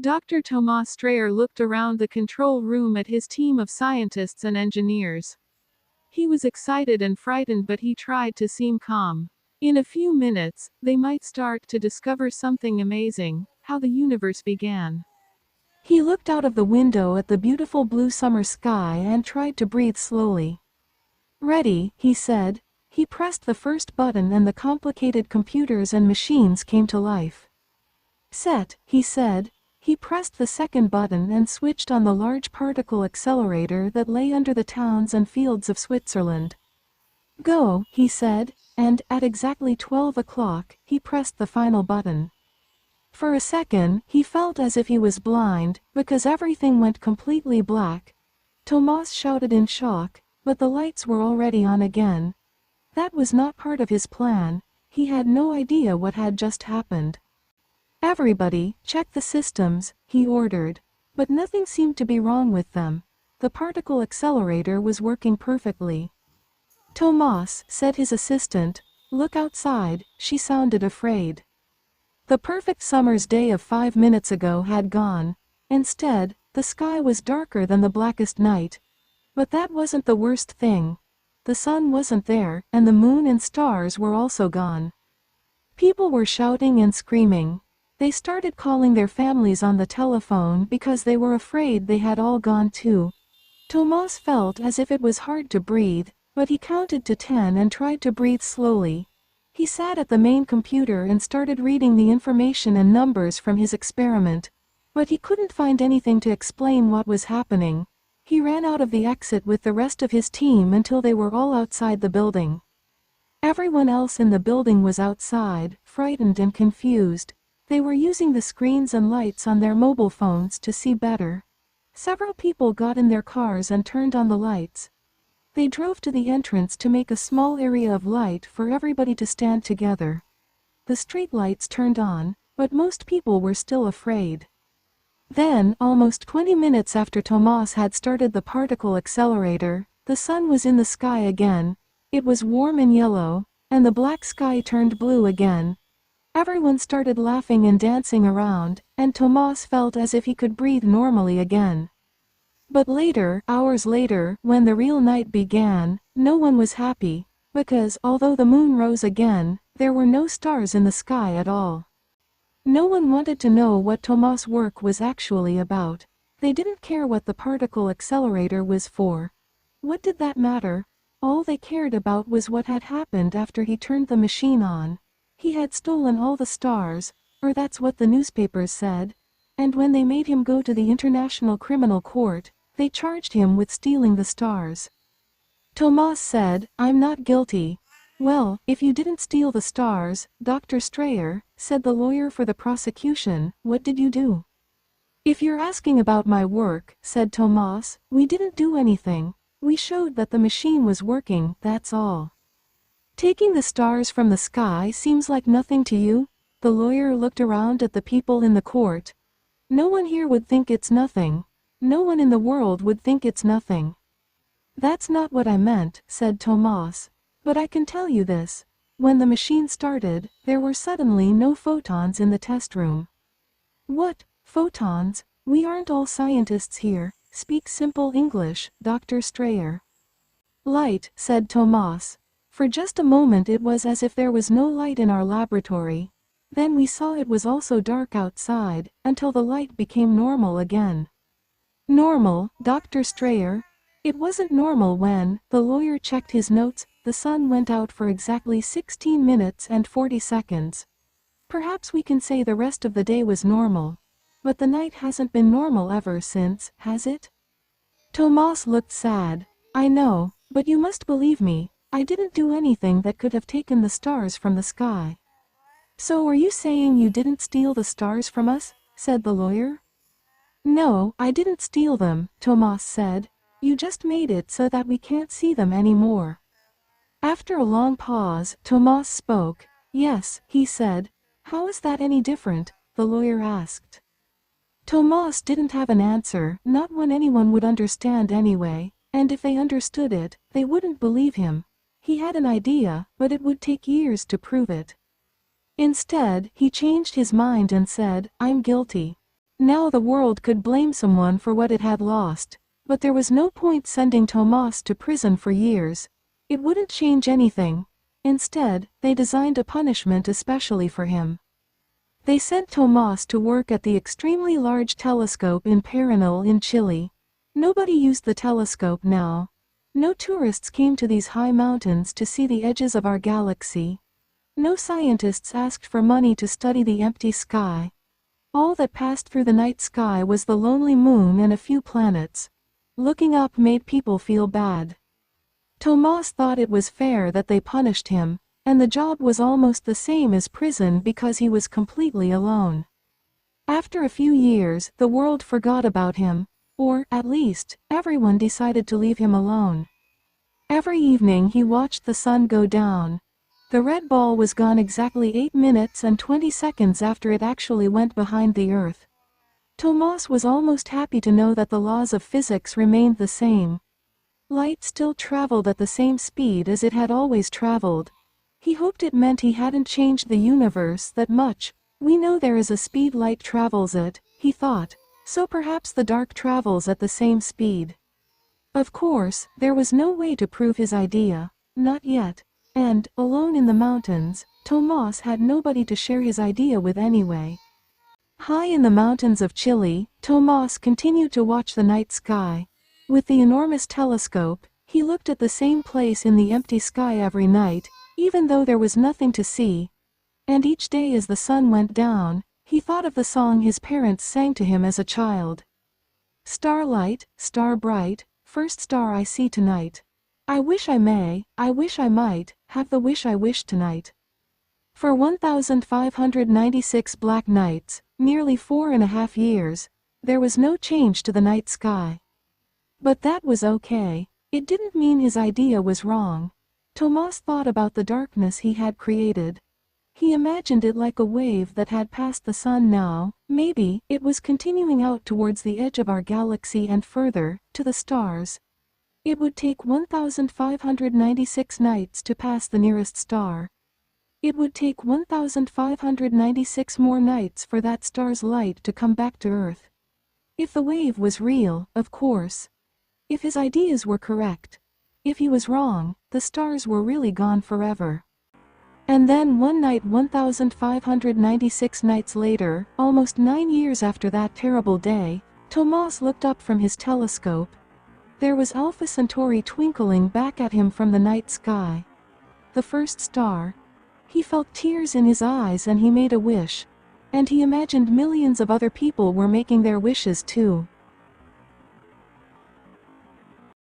Dr. Tomas Strayer looked around the control room at his team of scientists and engineers. He was excited and frightened, but he tried to seem calm. In a few minutes, they might start to discover something amazing, how the universe began. He looked out of the window at the beautiful blue summer sky and tried to breathe slowly. "Ready," he said. He pressed the first button and the complicated computers and machines came to life. "Set," he said. He pressed the second button and switched on the large particle accelerator that lay under the towns and fields of Switzerland. "Go," he said, and, at exactly 12 o'clock, he pressed the final button. For a second, he felt as if he was blind, because everything went completely black. Tomas shouted in shock, but the lights were already on again. That was not part of his plan. He had no idea what had just happened. "Everybody, check the systems," he ordered. But nothing seemed to be wrong with them. The particle accelerator was working perfectly. "Tomas," said his assistant, "look outside." She sounded afraid. The perfect summer's day of 5 minutes ago had gone. Instead, the sky was darker than the blackest night. But that wasn't the worst thing. The sun wasn't there, and the moon and stars were also gone. People were shouting and screaming. They started calling their families on the telephone because they were afraid they had all gone too. Tomas felt as if it was hard to breathe, but he counted to 10 and tried to breathe slowly. He sat at the main computer and started reading the information and numbers from his experiment. But he couldn't find anything to explain what was happening. He ran out of the exit with the rest of his team until they were all outside the building. Everyone else in the building was outside, frightened and confused. They were using the screens and lights on their mobile phones to see better. Several people got in their cars and turned on the lights. They drove to the entrance to make a small area of light for everybody to stand together. The street lights turned on, but most people were still afraid. Then, almost 20 minutes after Tomas had started the particle accelerator, the sun was in the sky again. It was warm and yellow, and the black sky turned blue again. Everyone started laughing and dancing around, and Tomas felt as if he could breathe normally again. But later, hours later, when the real night began, no one was happy, because, although the moon rose again, there were no stars in the sky at all. No one wanted to know what Tomas' work was actually about. They didn't care what the particle accelerator was for. What did that matter? All they cared about was what had happened after he turned the machine on. He had stolen all the stars, or that's what the newspapers said. And when they made him go to the International Criminal Court, they charged him with stealing the stars. Tomas said, "I'm not guilty." "Well, if you didn't steal the stars, Dr. Strayer," said the lawyer for the prosecution, "what did you do?" "If you're asking about my work," said Tomas, "we didn't do anything. We showed that the machine was working, that's all." "Taking the stars from the sky seems like nothing to you?" The lawyer looked around at the people in the court. "No one here would think it's nothing. No one in the world would think it's nothing." "That's not what I meant," said Tomas. "But I can tell you this. When the machine started, there were suddenly no photons in the test room." "What? Photons? We aren't all scientists here. Speak simple English, Dr. Strayer." "Light," said Tomas. "For just a moment it was as if there was no light in our laboratory. Then we saw it was also dark outside, until the light became normal again." "Normal, Dr. Strayer?" "It wasn't normal when," the lawyer checked his notes, "the sun went out for exactly 16 minutes and 40 seconds. Perhaps we can say the rest of the day was normal. But the night hasn't been normal ever since, has it?" Tomas looked sad. "I know, but you must believe me. I didn't do anything that could have taken the stars from the sky." "So are you saying you didn't steal the stars from us?" said the lawyer. "No, I didn't steal them," Tomas said. "You just made it so that we can't see them anymore." After a long pause, Tomas spoke. "Yes," he said. "How is that any different?" the lawyer asked. Tomas didn't have an answer, not one anyone would understand anyway, and if they understood it, they wouldn't believe him. He had an idea, but it would take years to prove it. Instead, he changed his mind and said, "I'm guilty." Now the world could blame someone for what it had lost. But there was no point sending Tomas to prison for years. It wouldn't change anything. Instead, they designed a punishment especially for him. They sent Tomas to work at the extremely large telescope in Paranal in Chile. Nobody used the telescope now. No tourists came to these high mountains to see the edges of our galaxy. No scientists asked for money to study the empty sky. All that passed through the night sky was the lonely moon and a few planets. Looking up made people feel bad. Tomas thought it was fair that they punished him, and the job was almost the same as prison because he was completely alone. After a few years, the world forgot about him, or, at least, everyone decided to leave him alone. Every evening he watched the sun go down. The red ball was gone exactly 8 minutes and 20 seconds after it actually went behind the Earth. Tomas was almost happy to know that the laws of physics remained the same. Light still traveled at the same speed as it had always traveled. He hoped it meant he hadn't changed the universe that much. We know there is a speed light travels at, he thought, so perhaps the dark travels at the same speed. Of course, there was no way to prove his idea, not yet. And, alone in the mountains, Tomas had nobody to share his idea with anyway. High in the mountains of Chile, Tomas continued to watch the night sky. With the enormous telescope, he looked at the same place in the empty sky every night, even though there was nothing to see. And each day as the sun went down, he thought of the song his parents sang to him as a child. Starlight, star bright, first star I see tonight. I wish I may, I wish I might, have the wish I wish tonight. For 1,596 black nights, nearly 4.5 years, there was no change to the night sky. But that was okay. It didn't mean his idea was wrong. Tomas thought about the darkness he had created. He imagined it like a wave that had passed the sun now. Maybe it was continuing out towards the edge of our galaxy and further, to the stars. It would take 1,596 nights to pass the nearest star. It would take 1,596 more nights for that star's light to come back to Earth. If the wave was real, of course. If his ideas were correct. If he was wrong, the stars were really gone forever. And then one night 1,596 nights later, almost 9 years after that terrible day, Tomas looked up from his telescope. There was Alpha Centauri twinkling back at him from the night sky. The first star. He felt tears in his eyes and he made a wish. And he imagined millions of other people were making their wishes too.